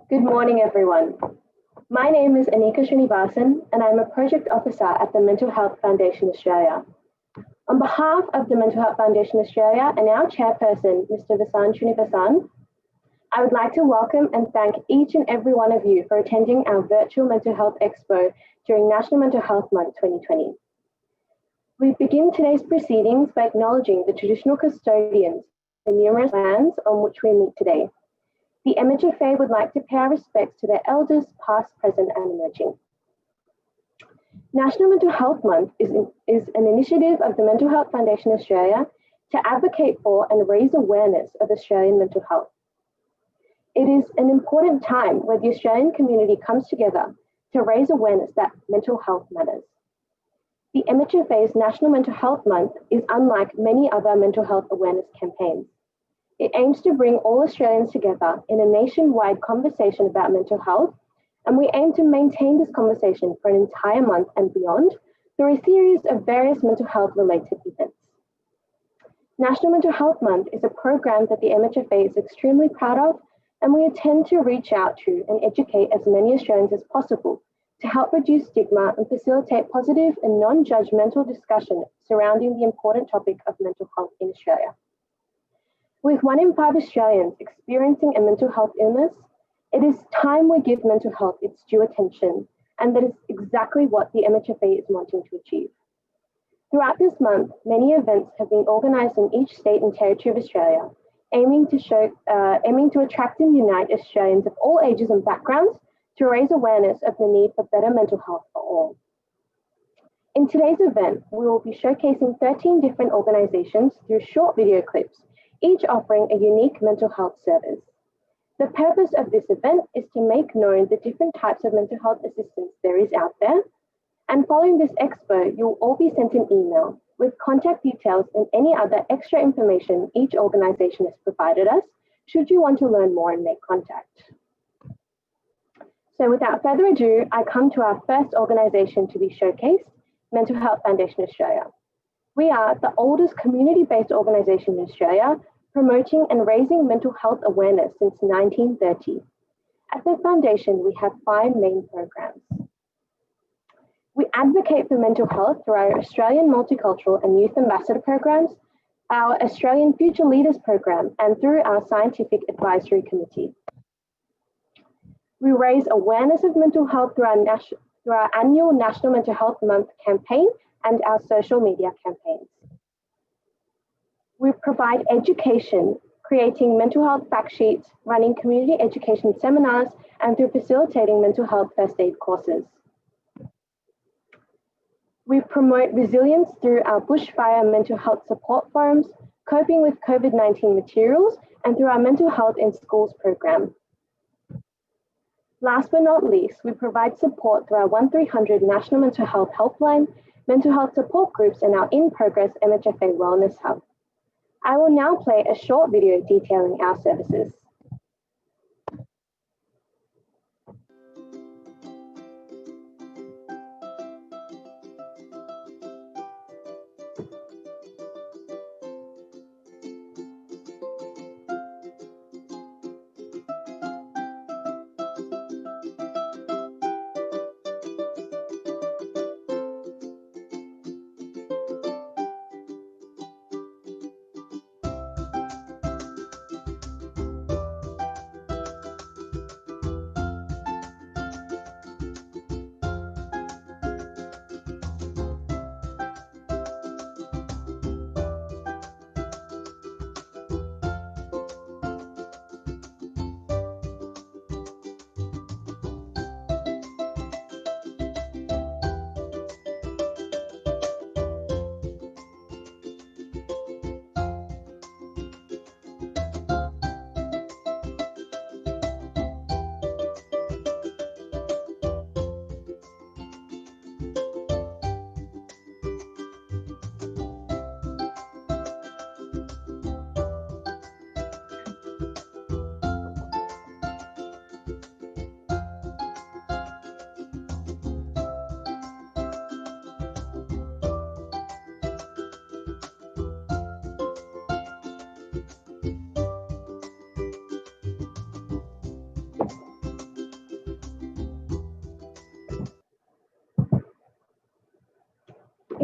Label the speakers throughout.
Speaker 1: Good morning, everyone. My name is Anika Srinivasan, and I'm a project officer at the Mental Health Foundation Australia. On behalf of the Mental Health Foundation Australia and our chairperson, Mr. Vasan Srinivasan, I would like to welcome and thank each and every one of you for attending our virtual Mental Health Expo during National Mental Health Month 2020. We begin today's proceedings by acknowledging the traditional custodians of the numerous lands on which we meet today. The MHFA would like to pay our respects to their elders, past, present, and emerging. National Mental Health Month is an initiative of the Mental Health Foundation Australia to advocate for and raise awareness of Australian mental health. It is an important time where the Australian community comes together to raise awareness that mental health matters. The MHFA's National Mental Health Month is unlike many other mental health awareness campaigns. It aims to bring all Australians together in a nationwide conversation about mental health, and we aim to maintain this conversation for an entire month and beyond through a series of various mental health related events. National Mental Health Month is a program that the MHFA is extremely proud of, and we intend to reach out to and educate as many Australians as possible to help reduce stigma and facilitate positive and non-judgmental discussion surrounding the important topic of mental health in Australia. With 1 in 5 Australians experiencing a mental health illness, it is time we give mental health its due attention, and that is exactly what the MHFA is wanting to achieve. Throughout this month, many events have been organised in each state and territory of Australia, aiming to attract and unite Australians of all ages and backgrounds to raise awareness of the need for better mental health for all. In today's event, we will be showcasing 13 different organisations through short video clips, each offering a unique mental health service. The purpose of this event is to make known the different types of mental health assistance there is out there. And following this expo, you'll all be sent an email with contact details and any other extra information each organisation has provided us, should you want to learn more and make contact. So without further ado, I come to our first organisation to be showcased, Mental Health Foundation Australia. We are the oldest community-based organisation in Australia, promoting and raising mental health awareness since 1930. At the foundation, we have 5 main programs. We advocate for mental health through our Australian Multicultural and Youth Ambassador programs, our Australian Future Leaders program, and through our Scientific Advisory Committee. We raise awareness of mental health through our annual National Mental Health Month campaign and our social media campaigns. We provide education, creating mental health fact sheets, running community education seminars, and through facilitating mental health first aid courses. We promote resilience through our bushfire mental health support forums, coping with COVID-19 materials, and through our mental health in schools program. Last but not least, we provide support through our 1300 National Mental Health Helpline, mental health support groups, and our in-progress MHFA Wellness Hub. I will now play a short video detailing our services.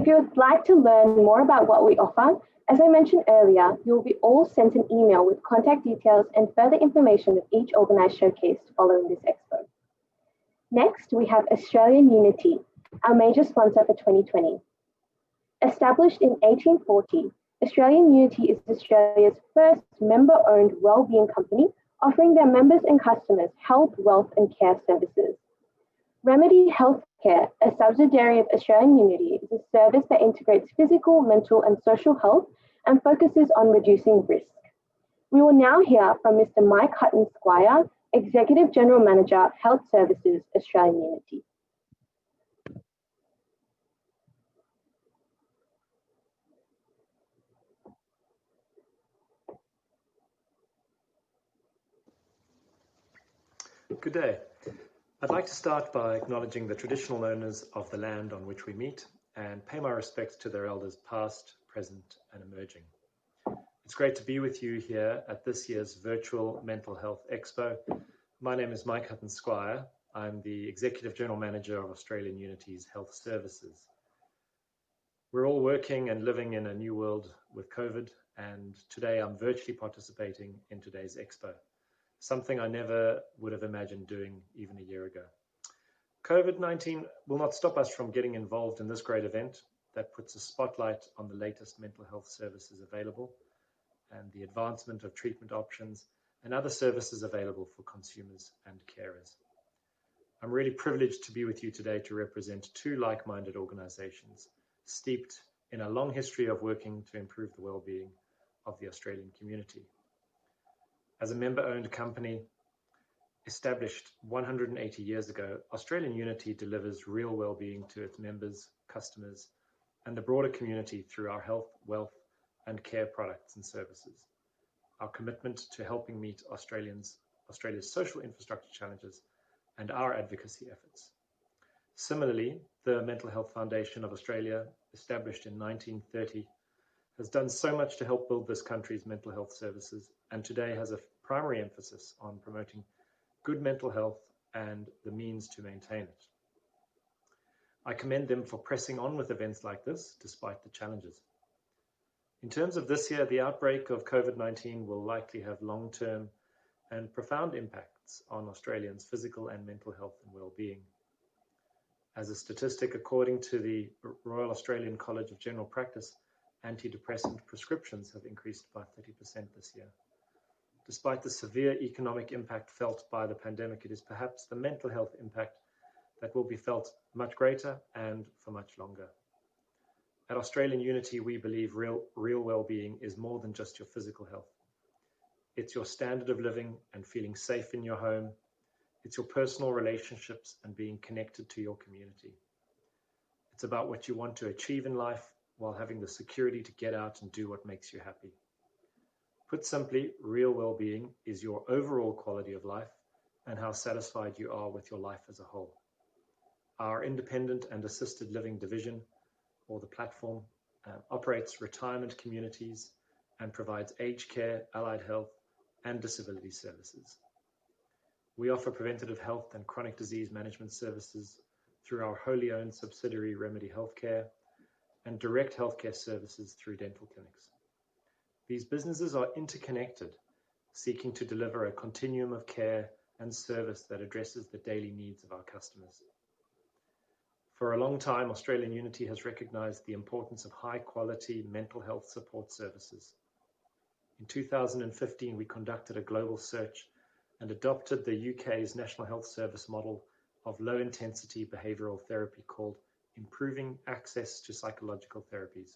Speaker 1: If you would like to learn more about what we offer, as I mentioned earlier, you will be all sent an email with contact details and further information of each organised showcase following this expo. Next, we have Australian Unity, our major sponsor for 2020. Established in 1840, Australian Unity is Australia's first member-owned wellbeing company offering their members and customers health, wealth and care services. Remedy Healthcare, a subsidiary of Australian Unity, is a service that integrates physical, mental and social health and focuses on reducing risk. We will now hear from Mr. Mike Hutton Squire, Executive General Manager, Health Services, Australian Unity.
Speaker 2: Good day. I'd like to start by acknowledging the traditional owners of the land on which we meet and pay my respects to their elders past, present and emerging. It's great to be with you here at this year's virtual Mental Health Expo. My name is Mike Hutton Squire. I'm the Executive General Manager of Australian Unity's Health Services. We're all working and living in a new world with COVID, and today I'm virtually participating in today's Expo. Something I never would have imagined doing even a year ago. COVID-19 will not stop us from getting involved in this great event that puts a spotlight on the latest mental health services available and the advancement of treatment options and other services available for consumers and carers. I'm really privileged to be with you today to represent two like-minded organizations steeped in a long history of working to improve the well-being of the Australian community. As a member-owned company established 180 years ago, Australian Unity delivers real well-being to its members, customers, and the broader community through our health, wealth, and care products and services. Our commitment to helping meet Australia's social infrastructure challenges and our advocacy efforts. Similarly, the Mental Health Foundation of Australia, established in 1930, has done so much to help build this country's mental health services, and today has a primary emphasis on promoting good mental health and the means to maintain it. I commend them for pressing on with events like this, despite the challenges. In terms of this year, the outbreak of COVID-19 will likely have long-term and profound impacts on Australians' physical and mental health and well-being. As a statistic, according to the Royal Australian College of General Practice, antidepressant prescriptions have increased by 30% this year. Despite the severe economic impact felt by the pandemic, it is perhaps the mental health impact that will be felt much greater and for much longer. At Australian Unity, we believe real well-being is more than just your physical health. It's your standard of living and feeling safe in your home. It's your personal relationships and being connected to your community. It's about what you want to achieve in life while having the security to get out and do what makes you happy. Put simply, real well-being is your overall quality of life and how satisfied you are with your life as a whole. Our independent and assisted living division, or the platform, operates retirement communities and provides aged care, allied health, and disability services. We offer preventative health and chronic disease management services through our wholly owned subsidiary Remedy Healthcare and direct healthcare services through dental clinics. These businesses are interconnected, seeking to deliver a continuum of care and service that addresses the daily needs of our customers. For a long time, Australian Unity has recognized the importance of high-quality mental health support services. In 2015, we conducted a global search and adopted the UK's National Health Service model of low-intensity behavioural therapy called Improving Access to Psychological Therapies.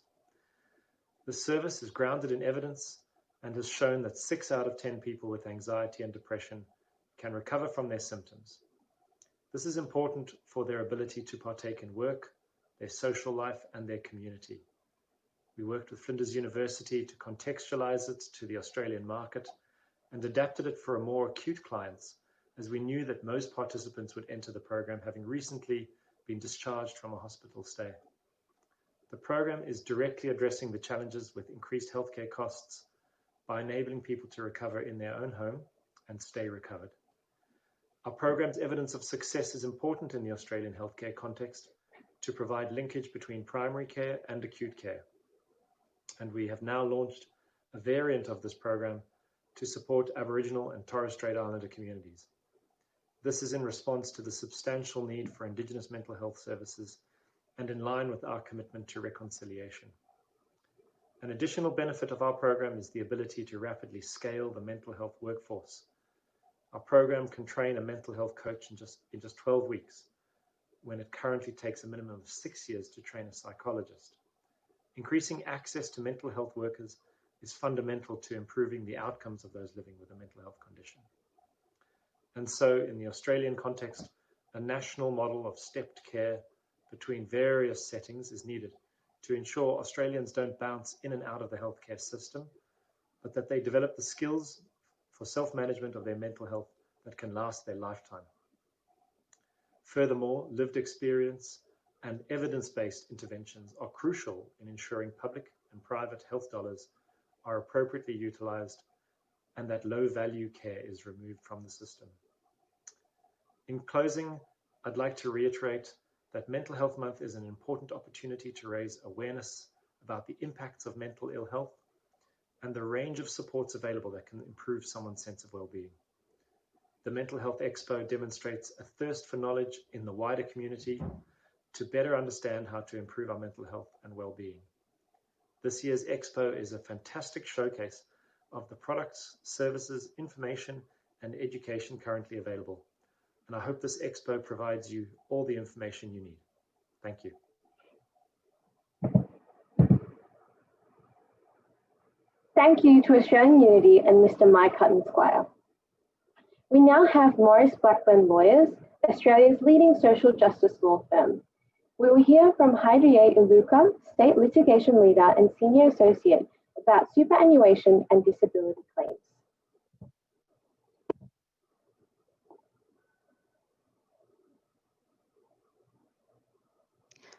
Speaker 2: The service is grounded in evidence and has shown that 6 out of 10 people with anxiety and depression can recover from their symptoms. This is important for their ability to partake in work, their social life, and their community. We worked with Flinders University to contextualize it to the Australian market and adapted it for a more acute clients, as we knew that most participants would enter the program having recently been discharged from a hospital stay. The program is directly addressing the challenges with increased healthcare costs by enabling people to recover in their own home and stay recovered. Our program's evidence of success is important in the Australian healthcare context to provide linkage between primary care and acute care. And we have now launched a variant of this program to support Aboriginal and Torres Strait Islander communities. This is in response to the substantial need for Indigenous mental health services and in line with our commitment to reconciliation. An additional benefit of our program is the ability to rapidly scale the mental health workforce. Our program can train a mental health coach in just 12 weeks, when it currently takes a minimum of 6 years to train a psychologist. Increasing access to mental health workers is fundamental to improving the outcomes of those living with a mental health condition. And so, in the Australian context, a national model of stepped care between various settings is needed to ensure Australians don't bounce in and out of the healthcare system, but that they develop the skills for self-management of their mental health that can last their lifetime. Furthermore, lived experience and evidence-based interventions are crucial in ensuring public and private health dollars are appropriately utilised and that low-value care is removed from the system. In closing, I'd like to reiterate that Mental Health Month is an important opportunity to raise awareness about the impacts of mental ill health and the range of supports available that can improve someone's sense of well-being. The Mental Health Expo demonstrates a thirst for knowledge in the wider community to better understand how to improve our mental health and well-being. This year's Expo is a fantastic showcase of the products, services, information, and education currently available. And I hope this Expo provides you all the information you need. Thank you.
Speaker 1: Thank you to Australian Unity and Mr. Mike Hutton-Squire. We now have MAURICE BLACKBURN Lawyers, Australia's leading social justice law firm. We will hear from Heidriye Iluka, State Litigation Leader and Senior Associate, about superannuation and disability claims.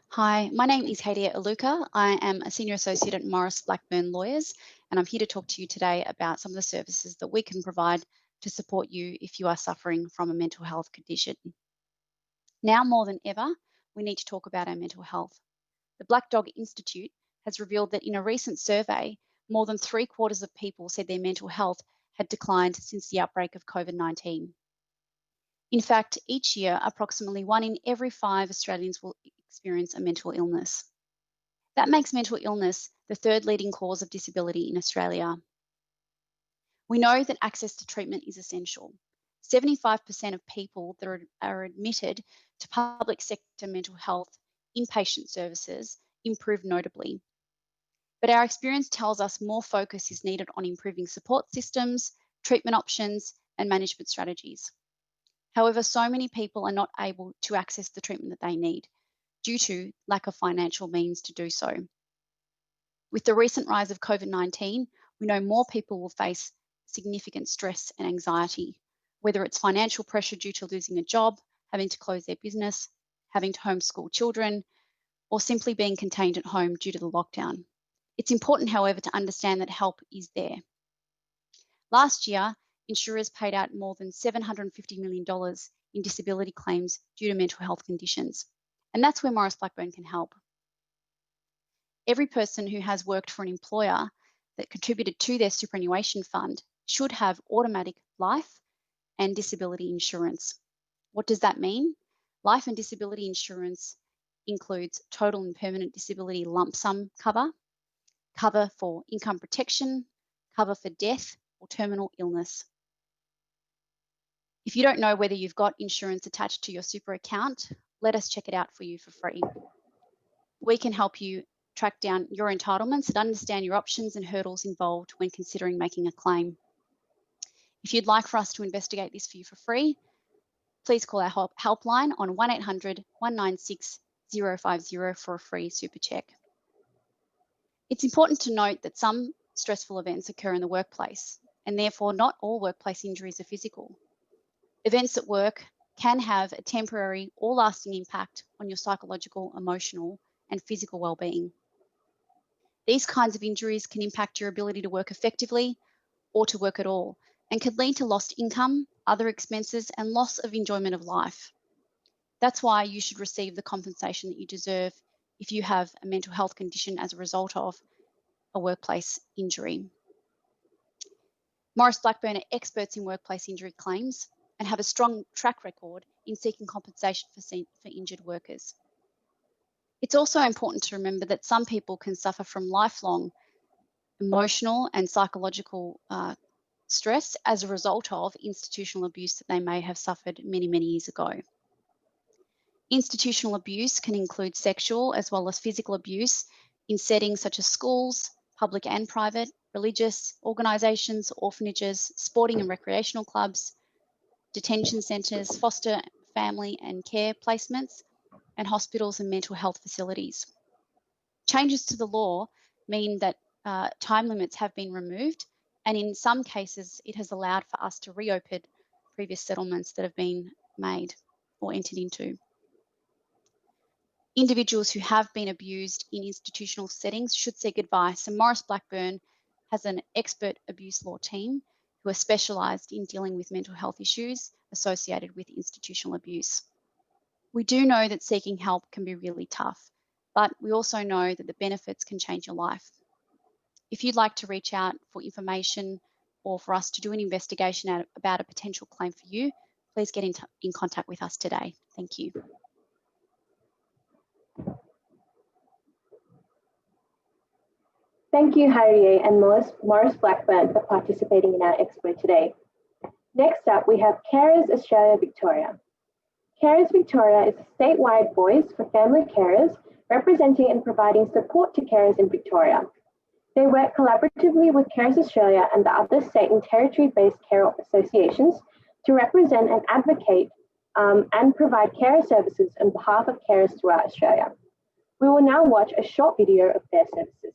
Speaker 3: Hi, my name is Heidriye Iluka. I am a Senior Associate at MAURICE BLACKBURN Lawyers, and I'm here to talk to you today about some of the services that we can provide to support you if you are suffering from a mental health condition. Now more than ever, we need to talk about our mental health. The Black Dog Institute has revealed that in a recent survey, more than 3/4 of people said their mental health had declined since the outbreak of COVID-19. In fact, each year, approximately 1 in every 5 Australians will experience a mental illness. That makes mental illness the 3rd leading cause of disability in Australia. We know that access to treatment is essential. 75% of people that are admitted to public sector mental health inpatient services improve notably. But our experience tells us more focus is needed on improving support systems, treatment options, and management strategies. However, so many people are not able to access the treatment that they need due to lack of financial means to do so. With the recent rise of COVID-19, we know more people will face significant stress and anxiety, whether it's financial pressure due to losing a job, having to close their business, having to homeschool children, or simply being contained at home due to the lockdown. It's important, however, to understand that help is there. Last year, insurers paid out more than $750 million in disability claims due to mental health conditions. And that's where MAURICE BLACKBURN can help. Every person who has worked for an employer that contributed to their superannuation fund should have automatic life and disability insurance. What does that mean? Life and disability insurance includes total and permanent disability lump sum cover, cover for income protection, cover for death or terminal illness. If you don't know whether you've got insurance attached to your super account, let us check it out for you for free. We can help you track down your entitlements and understand your options and hurdles involved when considering making a claim. If you'd like for us to investigate this for you for free, please call our helpline on 1800 196 050 for a free super check. It's important to note that some stressful events occur in the workplace, and therefore not all workplace injuries are physical. Events at work can have a temporary or lasting impact on your psychological, emotional, and physical well-being. These kinds of injuries can impact your ability to work effectively or to work at all, and can lead to lost income, other expenses, and loss of enjoyment of life. That's why you should receive the compensation that you deserve if you have a mental health condition as a result of a workplace injury. Maurice Blackburn are experts in workplace injury claims and have a strong track record in seeking compensation for injured workers. It's also important to remember that some people can suffer from lifelong emotional and psychological stress as a result of institutional abuse that they may have suffered many, many years ago. Institutional abuse can include sexual as well as physical abuse in settings such as schools, public and private, religious organisations, orphanages, sporting and recreational clubs, detention centres, foster family and care placements, and hospitals and mental health facilities. Changes to the law mean that time limits have been removed, and in some cases it has allowed for us to reopen previous settlements that have been made or entered into. Individuals who have been abused in institutional settings should seek advice, and Maurice Blackburn has an expert abuse law team who are specialised in dealing with mental health issues associated with institutional abuse. We do know that seeking help can be really tough, but we also know that the benefits can change your life. If you'd like to reach out for information or for us to do an investigation about a potential claim for you, please get in contact with us today. Thank you.
Speaker 1: Thank you, Harriet and Maurice Blackburn, for participating in our Expo today. Next up, we have Carers Australia Victoria. Carers Victoria is a statewide voice for family carers, representing and providing support to carers in Victoria. They work collaboratively with Carers Australia and the other state and territory-based care associations to represent and advocate and provide carer services on behalf of carers throughout Australia. We will now watch a short video of their services.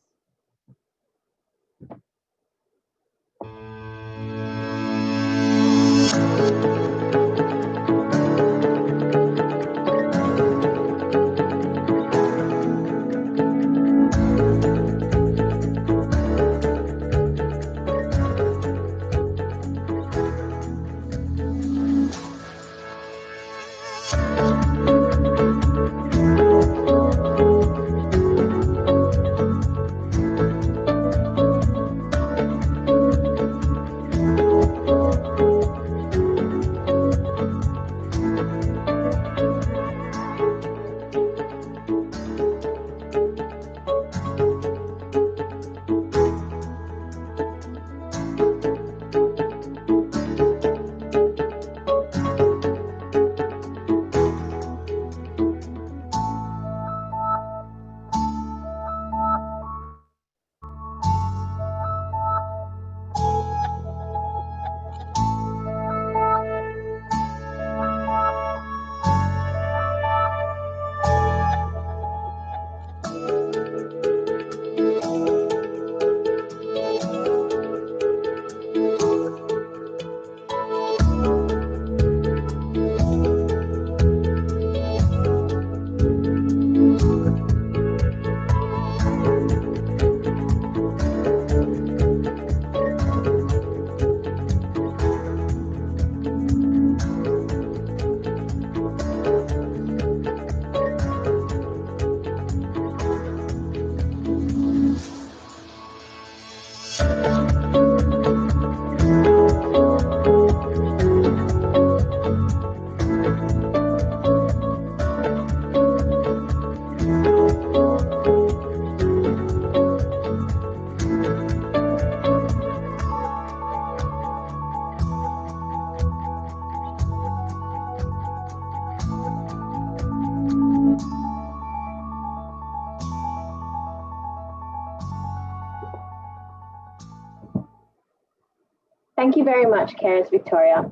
Speaker 1: Thank you very much, Carers Victoria.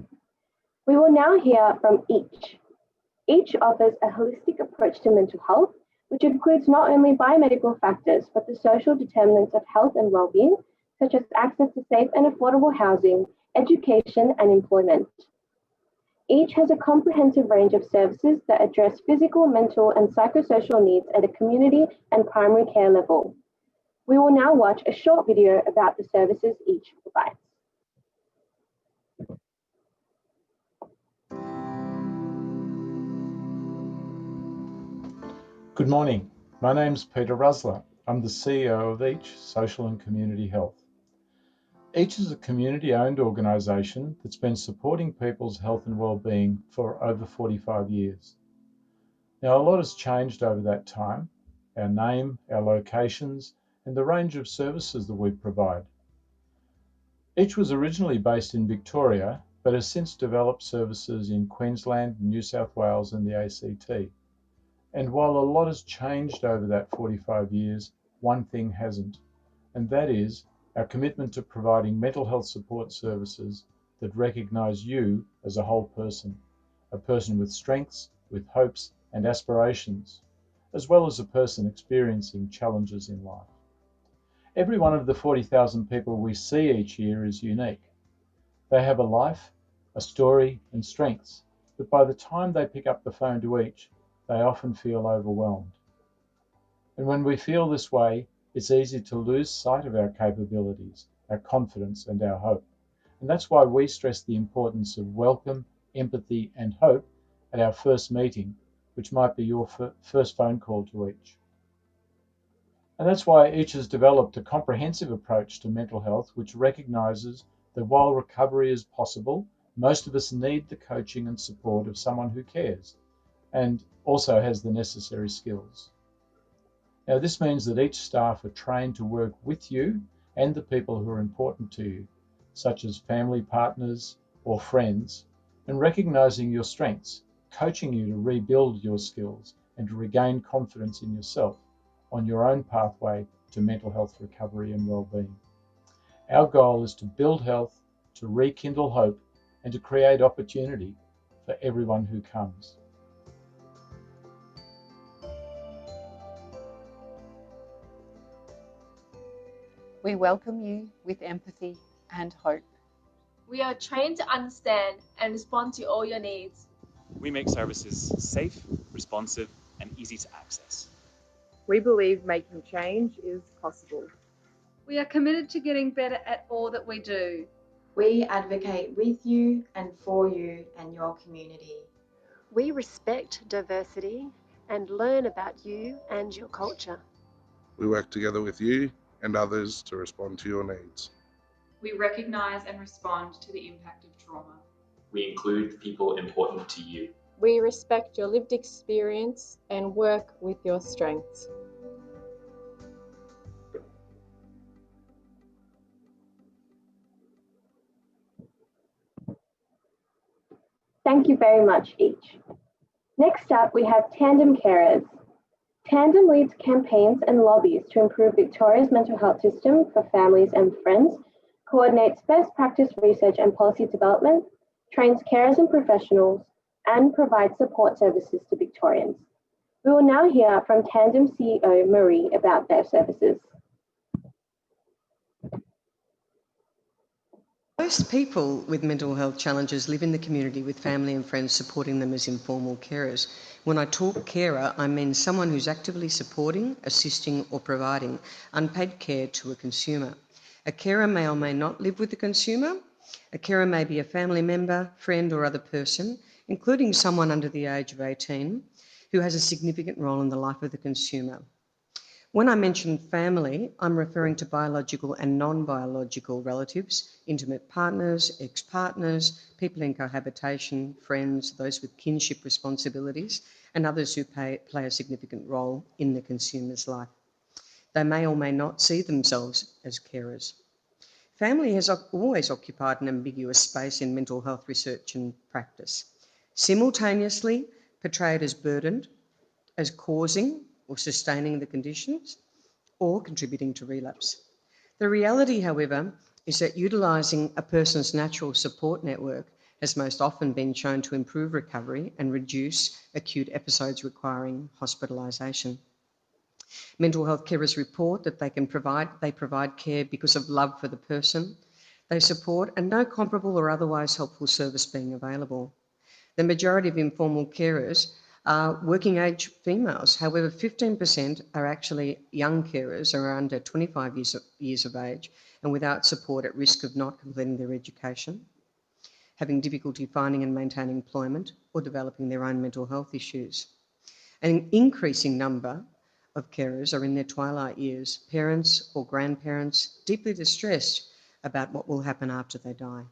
Speaker 1: We will now hear from each. Each offers a holistic approach to mental health, which includes not only biomedical factors, but the social determinants of health and well-being, such as access to safe and affordable housing, education, and employment. Each has a comprehensive range of services that address physical, mental, and psychosocial needs at a community and primary care level. We will now watch a short video about the services each provides.
Speaker 4: Good morning. My name's Peter Rusler. I'm the CEO of EACH Social and Community Health. EACH is a community-owned organisation that's been supporting people's health and well-being for over 45 years. Now, a lot has changed over that time, our name, our locations, and the range of services that we provide. EACH was originally based in Victoria, but has since developed services in Queensland, New South Wales, and the ACT. And while a lot has changed over that 45 years, one thing hasn't, and that is our commitment to providing mental health support services that recognise you as a whole person, a person with strengths, with hopes and aspirations, as well as a person experiencing challenges in life. Every one of the 40,000 people we see each year is unique. They have a life, a story and strengths, but by the time they pick up the phone to EACH, they often feel overwhelmed. And when we feel this way, it's easy to lose sight of our capabilities, our confidence and our hope. And that's why we stress the importance of welcome, empathy and hope at our first meeting, which might be your first phone call to EACH. And that's why EACH has developed a comprehensive approach to mental health, which recognises that while recovery is possible, most of us need the coaching and support of someone who cares and also has the necessary skills. Now, this means that each staff are trained to work with you and the people who are important to you, such as family partners or friends, and recognising your strengths, coaching you to rebuild your skills and to regain confidence in yourself on your own pathway to mental health recovery and well-being. Our goal is to build health, to rekindle hope, and to create opportunity for everyone who comes.
Speaker 5: We welcome you with empathy and hope.
Speaker 6: We are trained to understand and respond to all your needs.
Speaker 7: We make services safe, responsive, and easy to access.
Speaker 8: We believe making change is possible.
Speaker 9: We are committed to getting better at all that we do.
Speaker 10: We advocate with you and for you and your community.
Speaker 11: We respect diversity and learn about you and your culture.
Speaker 12: We work together with you and others to respond to your needs.
Speaker 13: We recognise and respond to the impact of trauma.
Speaker 14: We include people important to you.
Speaker 15: We respect your lived experience and work with your strengths.
Speaker 1: Thank you very much, EACH. Next up, we have Tandem Carers. Tandem leads campaigns and lobbies to improve Victoria's mental health system for families and friends, coordinates best practice research and policy development, trains carers and professionals, and provides support services to Victorians. We will now hear from Tandem CEO Marie about their services.
Speaker 16: Most people with mental health challenges live in the community with family and friends supporting them as informal carers. When I talk carer, I mean someone who's actively supporting, assisting or providing unpaid care to a consumer. A carer may or may not live with the consumer. A carer may be a family member, friend or other person, including someone under the age of 18, who has a significant role in the life of the consumer. When I mention family, I'm referring to biological and non-biological relatives, intimate partners, ex-partners, people in cohabitation, friends, those with kinship responsibilities, and others who play a significant role in the consumer's life. They may or may not see themselves as carers. Family has always occupied an ambiguous space in mental health research and practice, simultaneously portrayed as burdened, as causing or sustaining the conditions, or contributing to relapse. The reality, however, is that utilising a person's natural support network has most often been shown to improve recovery and reduce acute episodes requiring hospitalisation. Mental health carers report that they provide care because of love for the person they support and no comparable or otherwise helpful service being available. The majority of informal carers are working age females. However, 15% are actually young carers or under 25 years of age and without support at risk of not completing their education, having difficulty finding and maintaining employment or developing their own mental health issues. An increasing number of carers are in their twilight years, parents or grandparents deeply distressed about what will happen after they die.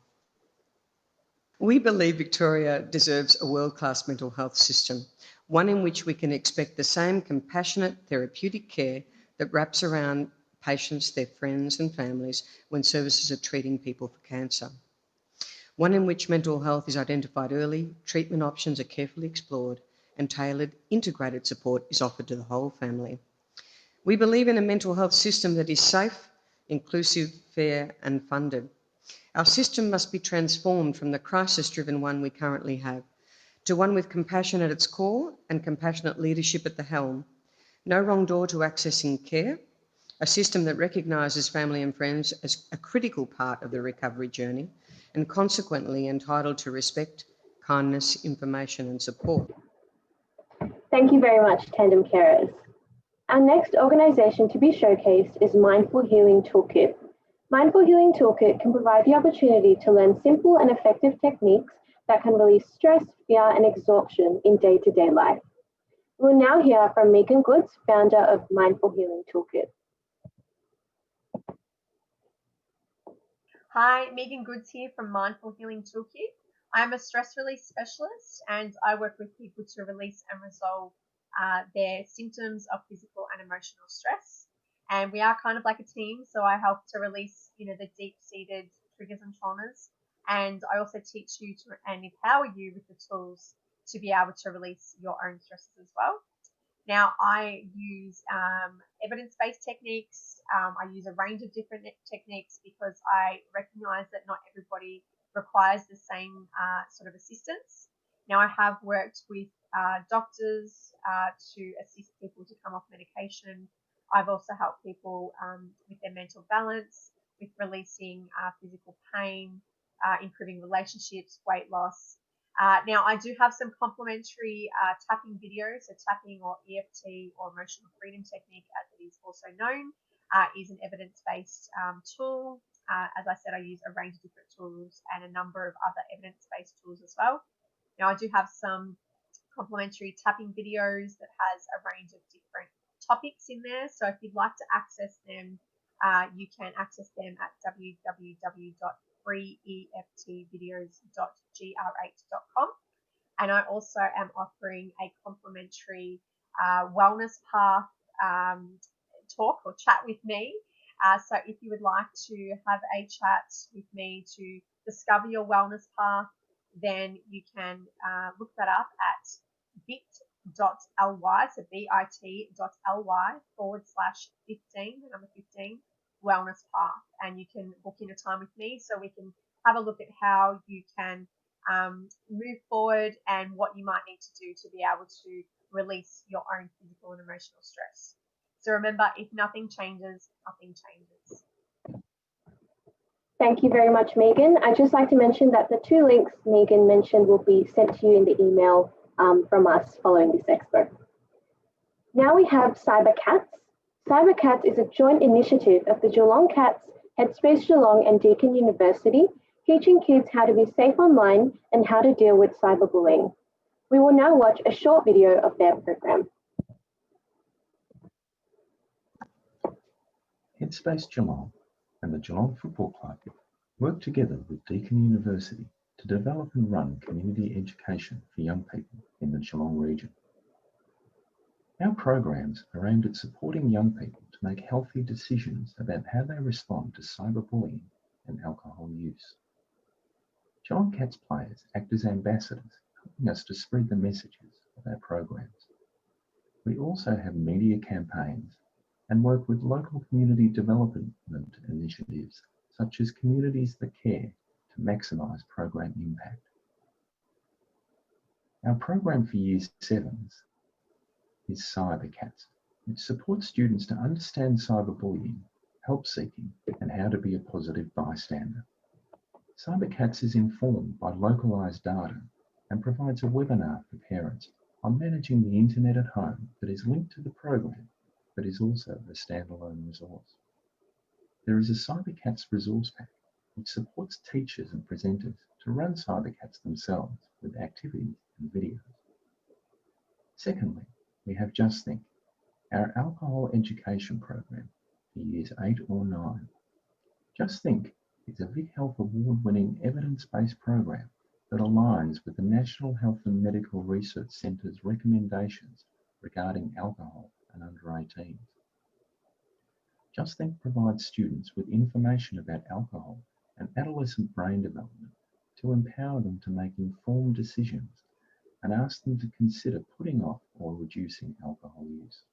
Speaker 16: We believe Victoria deserves a world-class mental health system, one in which we can expect the same compassionate therapeutic care that wraps around patients, their friends and families when services are treating people for cancer. One in which mental health is identified early, treatment options are carefully explored, and tailored, integrated support is offered to the whole family. We believe in a mental health system that is safe, inclusive, fair and funded. Our system must be transformed from the crisis-driven one we currently have to one with compassion at its core and compassionate leadership at the helm. No wrong door to accessing care, a system that recognises family and friends as a critical part of the recovery journey and consequently entitled to respect, kindness, information and support.
Speaker 1: Thank you very much, Tandem Carers. Our next organisation to be showcased is Mindful Healing TOOLKIT. Mindful Healing TOOLKIT can provide the opportunity to learn simple and effective techniques that can release stress, fear and exhaustion in day-to-day life. We will now hear from Megan Goods, founder of Mindful Healing TOOLKIT.
Speaker 17: Hi, Megan Goods here from Mindful Healing TOOLKIT. I'm a stress release specialist and I work with people to release and resolve their symptoms of physical and emotional stress. And we are kind of like a team, so I help to release, the deep-seated triggers and traumas. And I also teach you and empower you with the tools to be able to release your own stresses as well. Now, I use evidence-based techniques. I use a range of different techniques because I recognise that not everybody requires the same sort of assistance. Now, I have worked with doctors to assist people to come off medication. I've also helped people with their mental balance, with releasing physical pain, improving relationships, weight loss. Now, I do have some complementary tapping videos. So tapping or EFT or emotional freedom technique, as it is also known, is an evidence-based tool. As I said, I use a range of different tools and a number of other evidence-based tools as well. Now, I do have some complementary tapping videos that has a range of different topics in there. So if you'd like to access them, you can access them at www.freeeftvideos.gr8.com. And I also am offering a complimentary wellness path talk or chat with me. So if you would like to have a chat with me to discover your wellness path, then you can look that up at bit.ly, so bit.ly/15, the number 15, wellness path. And you can book in a time with me so we can have a look at how you can move forward and what you might need to do to be able to release your own physical and emotional stress. So remember, if nothing changes, nothing changes.
Speaker 1: Thank you very much, Megan. I'd just like to mention that the 2 links Megan mentioned will be sent to you in the email from us following this expo. Now we have Cyber Cats. Cyber Cats is a joint initiative of the Geelong Cats, Headspace Geelong and Deakin University, teaching kids how to be safe online and how to deal with cyberbullying. We will now watch a short video of their program.
Speaker 18: Headspace Geelong and the Geelong Football Club work together with Deakin University to develop and run community education for young people in the Geelong region. Our programs are aimed at supporting young people to make healthy decisions about how they respond to cyberbullying and alcohol use. Geelong Cats players act as ambassadors, helping us to spread the messages of our programs. We also have media campaigns and work with local community development initiatives such as Communities That Care to maximise program impact. Our program for Year 7s is Cyber Cats, which supports students to understand cyberbullying, help seeking and how to be a positive bystander. Cyber Cats is informed by localised data and provides a webinar for parents on managing the internet at home that is linked to the program but is also a standalone resource. There is a Cyber Cats resource pack which supports teachers and presenters to run Cyber Cats themselves with activities and videos. Secondly, we have Just Think, our alcohol education program for years 8 or 9. Just Think is a Vic Health award-winning evidence-based program that aligns with the National Health and Medical Research Centre's recommendations regarding alcohol and under 18s. Just Think provides students with information about alcohol and adolescent brain development to empower them to make informed decisions and ask them to consider putting off or reducing alcohol use.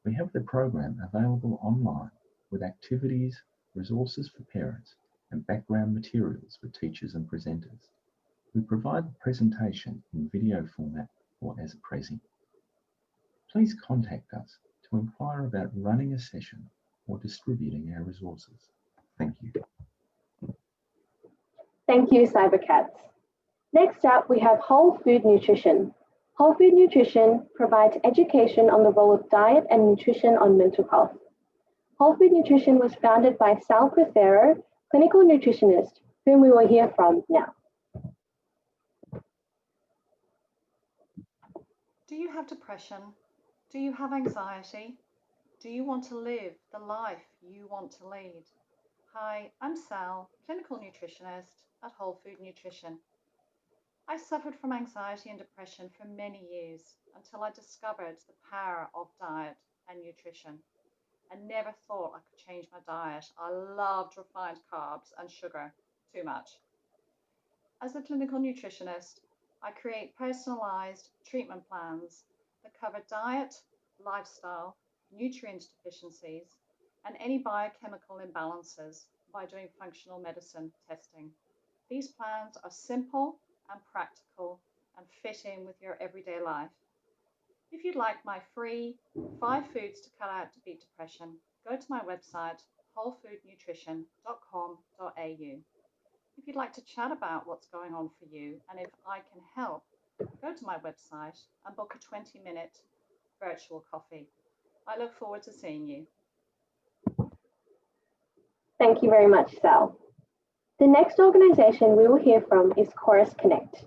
Speaker 18: We have the program available online with activities, resources for parents, and background materials for teachers and presenters. We provide the presentation in video format or as a prezi. Please contact us to inquire about running a session or distributing our resources. Thank you.
Speaker 1: Thank you, Cybercats. Next up, we have Whole Food Nutrition. Whole Food Nutrition provides education on the role of diet and nutrition on mental health. Whole Food Nutrition was founded by Sal Crucero, clinical nutritionist, whom we will hear from now.
Speaker 19: Do you have depression? Do you have anxiety? Do you want to live the life you want to lead? Hi, I'm Sal, clinical nutritionist at Whole Food Nutrition. I suffered from anxiety and depression for many years until I discovered the power of diet and nutrition. I never thought I could change my diet. I loved refined carbs and sugar too much. As a clinical nutritionist, I create personalized treatment plans that cover diet, lifestyle, nutrient deficiencies, and any biochemical imbalances by doing functional medicine testing. These plans are simple and practical and fit in with your everyday life. If you'd like my free 5 foods to cut out to beat depression, go to my website, wholefoodnutrition.com.au. If you'd like to chat about what's going on for you and if I can help, go to my website and book a 20-minute virtual coffee. I look forward to seeing you.
Speaker 1: Thank you very much, Sal. The next organisation we will hear from is KORUS Connect.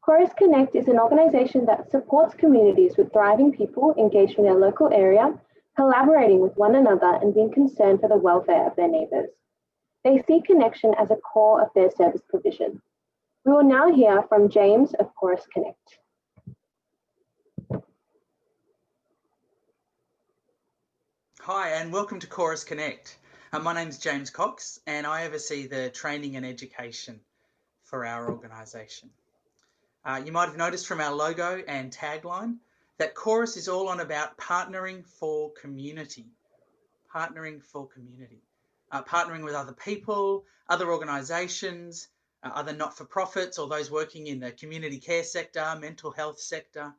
Speaker 1: KORUS Connect is an organisation that supports communities with thriving people engaged in their local area, collaborating with one another and being concerned for the welfare of their neighbours. They see connection as a core of their service provision. We will now hear from James of KORUS Connect.
Speaker 20: Hi and welcome to KORUS Connect. My name is James Cox and I oversee the training and education for our organisation. You might have noticed from our logo and tagline that KORUS is all on about partnering for community. Partnering for community. Partnering with other people, other organisations, other not-for-profits or those working in the community care sector, mental health sector,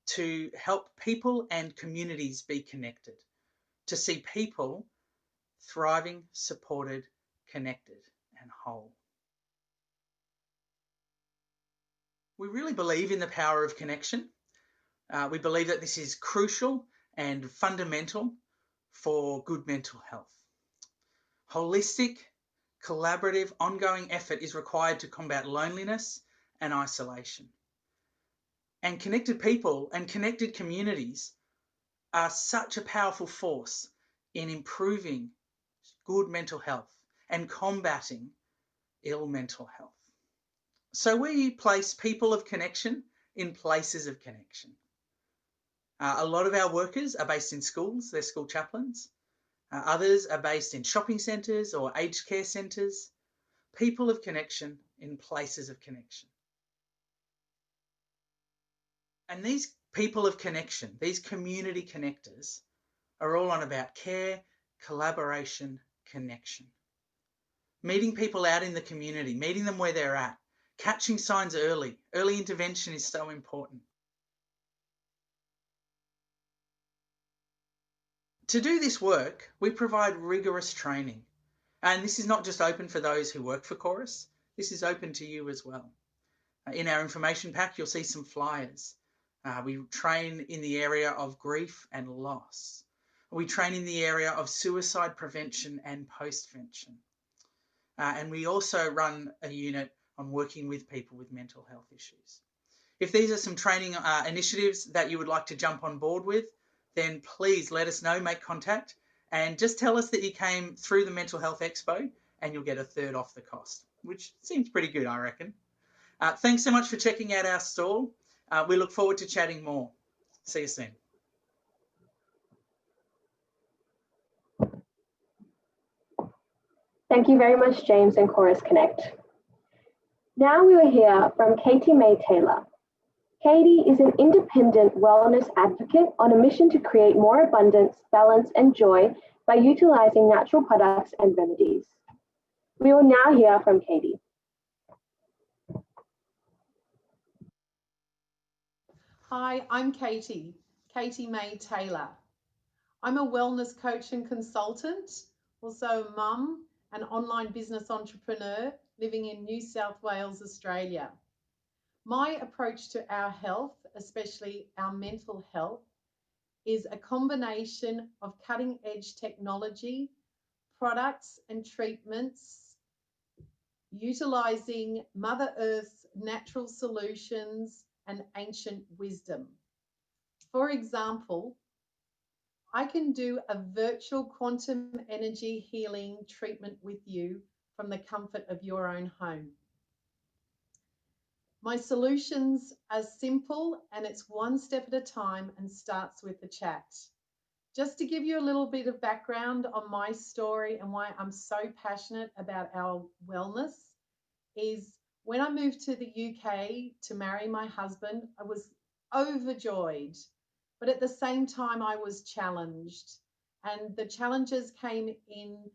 Speaker 20: to help people and communities be connected, to see people thriving, supported, connected and whole. We really believe in the power of connection. We believe that this is crucial and fundamental for good mental health. Holistic, collaborative, ongoing effort is required to combat loneliness and isolation. And connected people and connected communities are such a powerful force in improving good mental health and combating ill mental health. So we place people of connection in places of connection. A lot of our workers are based in schools, they're school chaplains. Others are based in shopping centres or aged care centres. People of connection in places of connection. And these people of connection, these community connectors, are all on about care, collaboration, connection. Meeting people out in the community, meeting them where they're at, catching signs early. Early intervention is so important. To do this work, we provide rigorous training. And this is not just open for those who work for KORUS, this is open to you as well. In our information pack, you'll see some flyers. We train in the area of grief and loss. We train in the area of suicide prevention and postvention. And we also run a unit on working with people with mental health issues. If these are some training initiatives that you would like to jump on board with, then please let us know, make contact, and just tell us that you came through the Mental Health Expo and you'll get a third off the cost, which seems pretty good, I reckon. Thanks so much for checking out our stall. We look forward to chatting more. See you soon.
Speaker 1: Thank you very much, James and KORUS Connect. Now we will hear from Katie May Taylor. Katie is an independent wellness advocate on a mission to create more abundance, balance, and joy by utilizing natural products and remedies. We will now hear from Katie.
Speaker 21: Hi, I'm Katie May Taylor. I'm a wellness coach and consultant, also a mum, an online business entrepreneur living in New South Wales, Australia. My approach to our health, especially our mental health, is a combination of cutting-edge technology, products and treatments, utilizing Mother Earth's natural solutions and ancient wisdom. For example, I can do a virtual quantum energy healing treatment with you from the comfort of your own home. My solutions are simple and it's one step at a time and starts with a chat. Just to give you a little bit of background on my story and why I'm so passionate about our wellness is when I moved to the UK to marry my husband, I was overjoyed, but at the same time I was challenged. And the challenges came in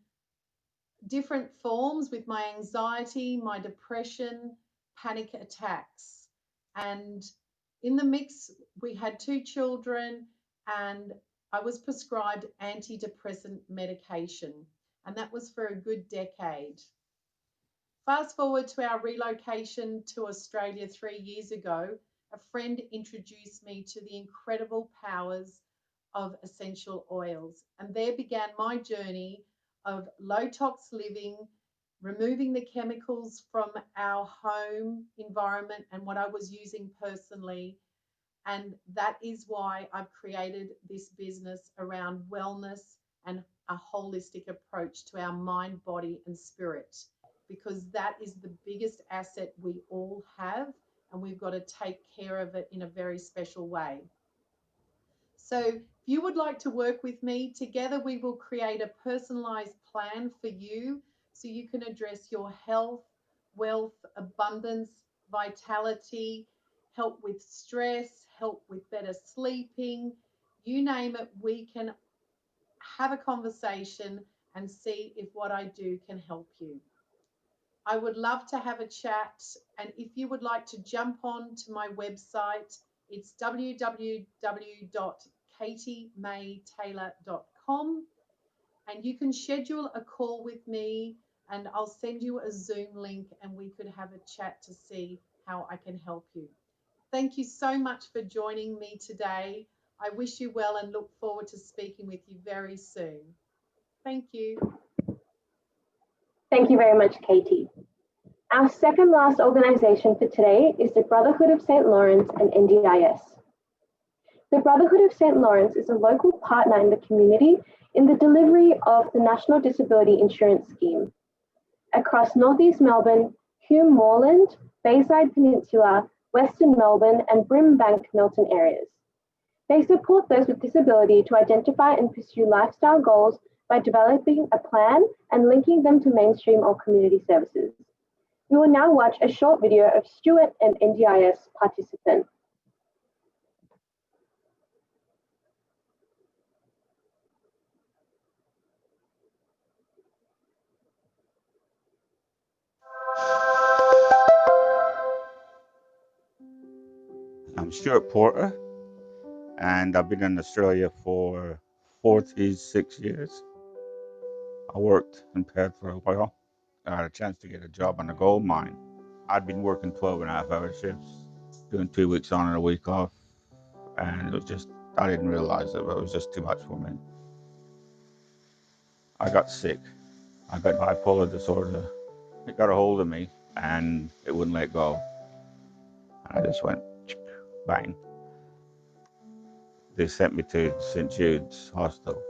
Speaker 21: different forms with my anxiety, my depression, panic attacks. And in the mix, we had 2 children and I was prescribed antidepressant medication. And that was for a good decade. Fast forward to our relocation to Australia 3 years ago, a friend introduced me to the incredible powers of essential oils. And there began my journey of low tox living, removing the chemicals from our home environment and what I was using personally. And that is why I've created this business around wellness and a holistic approach to our mind, body, and spirit, because that is the biggest asset we all have, and we've got to take care of it in a very special way. So if you would like to work with me, together we will create a personalized plan for you so you can address your health, wealth, abundance, vitality, help with stress, help with better sleeping, you name it, we can have a conversation and see if what I do can help you. I would love to have a chat, and if you would like to jump on to my website, it's www.katiemaytaylor.com, and you can schedule a call with me and I'll send you a Zoom link and we could have a chat to see how I can help you. Thank you so much for joining me today. I wish you well and look forward to speaking with you very soon. Thank you.
Speaker 1: Thank you very much, Katie. Our second last organization for today is the Brotherhood of St. Lawrence and NDIS. The Brotherhood of St. Lawrence is a local partner in the community in the delivery of the National Disability Insurance Scheme across Northeast Melbourne, Hume Moreland, Bayside Peninsula, Western Melbourne, and Brimbank Milton areas. They support those with disability to identify and pursue lifestyle goals by developing a plan and linking them to mainstream or community services. We will now watch a short video of Stuart, an NDIS participant.
Speaker 22: I'm Stuart Porter, and I've been in Australia for 46 years. I worked in Perth for a while. I had a chance to get a job on a gold mine. I'd been working 12.5-hour shifts, doing 2 weeks on and a week off, and it was just, I didn't realize it, but it was just too much for me. I got sick. I got bipolar disorder. It got a hold of me, and it wouldn't let go. And I just went bang. They sent me to St. Jude's Hospital.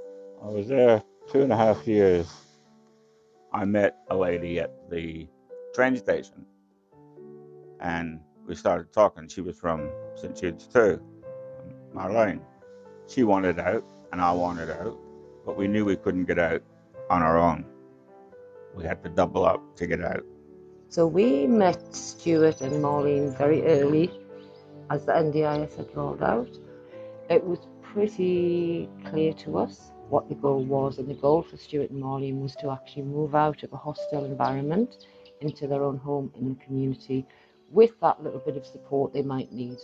Speaker 22: I was there 2.5 years. I met a lady at the train station and we started talking. She was from St. Jude's too, Marlene. She wanted out and I wanted out, but we knew we couldn't get out on our own. We had to double up to get out.
Speaker 2: So we met Stuart and Maureen very early as the NDIS had rolled out. It was pretty clear to us what the goal was, and the goal for Stuart and Maureen was to actually move out of a hostile environment into their own home in the community with that little bit of support they might need.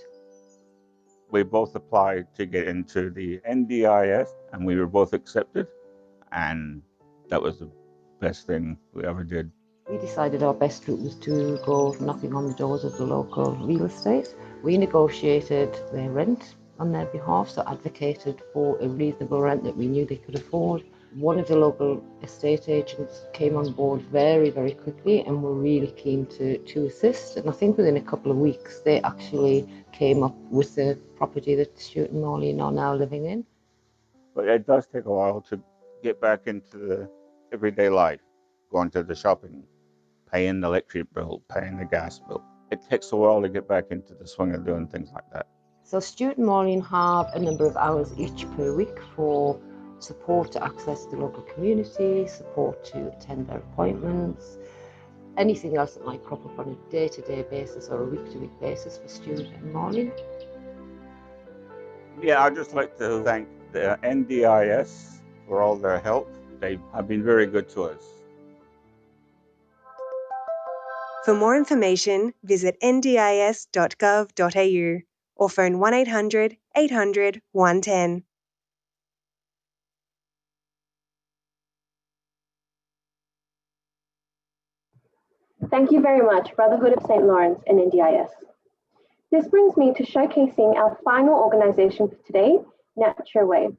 Speaker 22: We both applied to get into the NDIS and we were both accepted, and that was the best thing we ever did.
Speaker 2: We decided our best route was to go knocking on the doors of the local real estate. We negotiated their rent on their behalf, so advocated for a reasonable rent that we knew they could afford. One of the local estate agents came on board very, very quickly and were really keen to assist. And I think within a couple of weeks, they actually came up with the property that Stuart and Maureen are now living in.
Speaker 22: But it does take a while to get back into the everyday life, going to the shopping, paying the electric bill, paying the gas bill. It takes a while to get back into the swing of doing things like that.
Speaker 2: So Stuart and Maureen have a number of hours each per week for support to access the local community, support to attend their appointments, anything else that might crop up on a day-to-day basis or a week-to-week basis for Stuart and Maureen.
Speaker 22: Yeah, I'd just like to thank the NDIS for all their help. They have been very good to us.
Speaker 3: For more information, visit ndis.gov.au or phone 1800 800 110.
Speaker 1: Thank you very much, Brotherhood of St. Lawrence and NDIS. This brings me to showcasing our final organisation for today, NatureWay.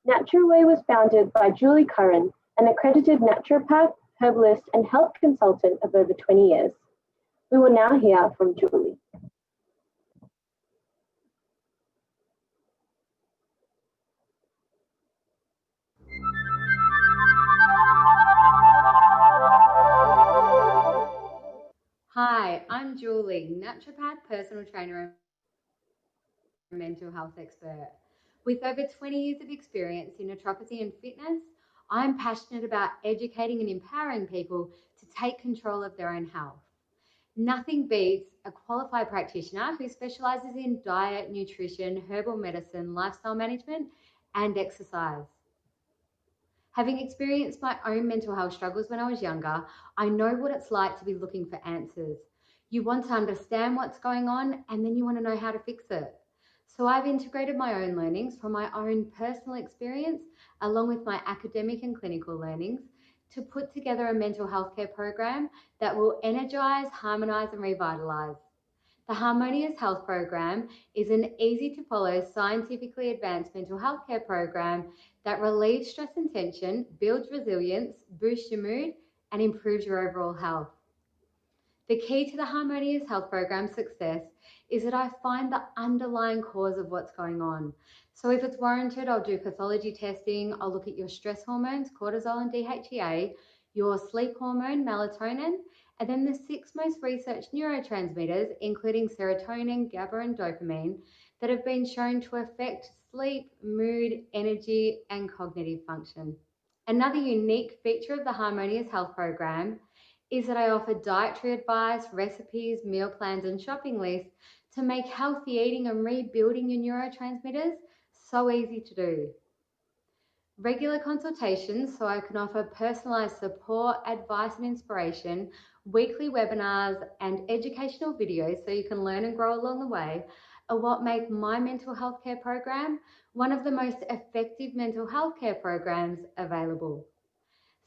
Speaker 1: NatureWay was founded by Julie Curran, an accredited naturopath, herbalist and health consultant of over 20 years. We will now hear from Julie.
Speaker 23: Hi, I'm Julie, naturopath, personal trainer and mental health expert. With over 20 years of experience in naturopathy and fitness, I'm passionate about educating and empowering people to take control of their own health. Nothing beats a qualified practitioner who specialises in diet, nutrition, herbal medicine, lifestyle management, and exercise. Having experienced my own mental health struggles when I was younger, I know what it's like to be looking for answers. You want to understand what's going on and then you want to know how to fix it. So I've integrated my own learnings from my own personal experience along with my academic and clinical learnings to put together a mental health care program that will energise, harmonise and revitalise. The Harmonious Health Program is an easy-to-follow, scientifically advanced mental health care program that relieves stress and tension, builds resilience, boosts your mood, and improves your overall health. The key to the Harmonious Health Program's success is that I find the underlying cause of what's going on. So if it's warranted, I'll do pathology testing, I'll look at your stress hormones, cortisol and DHEA, your sleep hormone, melatonin, and then the 6 most researched neurotransmitters, including serotonin, GABA, and dopamine, that have been shown to affect sleep, mood, energy, and cognitive function. Another unique feature of the Harmonious Health Program is that I offer dietary advice, recipes, meal plans, and shopping lists to make healthy eating and rebuilding your neurotransmitters so easy to do. Regular consultations so I can offer personalised support, advice and inspiration, weekly webinars and educational videos so you can learn and grow along the way are what make my mental health care program one of the most effective mental health care programs available.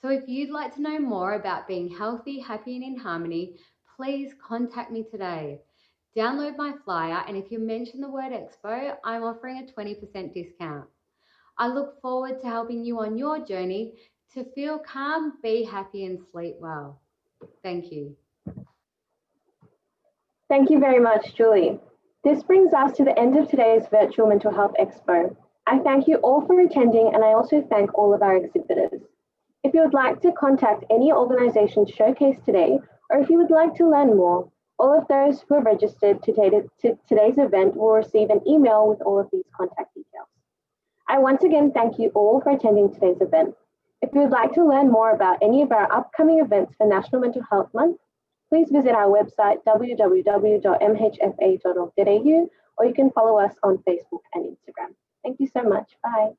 Speaker 23: So if you'd like to know more about being healthy, happy and in harmony, please contact me today. Download my flyer and if you mention the word Expo, I'm offering a 20% discount. I look forward to helping you on your journey to feel calm, be happy and sleep well. Thank you.
Speaker 1: Thank you very much, Julie. This brings us to the end of today's Virtual Mental Health Expo. I thank you all for attending, and I also thank all of our exhibitors. If you would like to contact any organization showcased today, or if you would like to learn more, all of those who are registered to today's event will receive an email with all of these contact details. I once again thank you all for attending today's event. If you would like to learn more about any of our upcoming events for National Mental Health Month, please visit our website www.mhfa.org.au, or you can follow us on Facebook and Instagram. Thank you so much. Bye.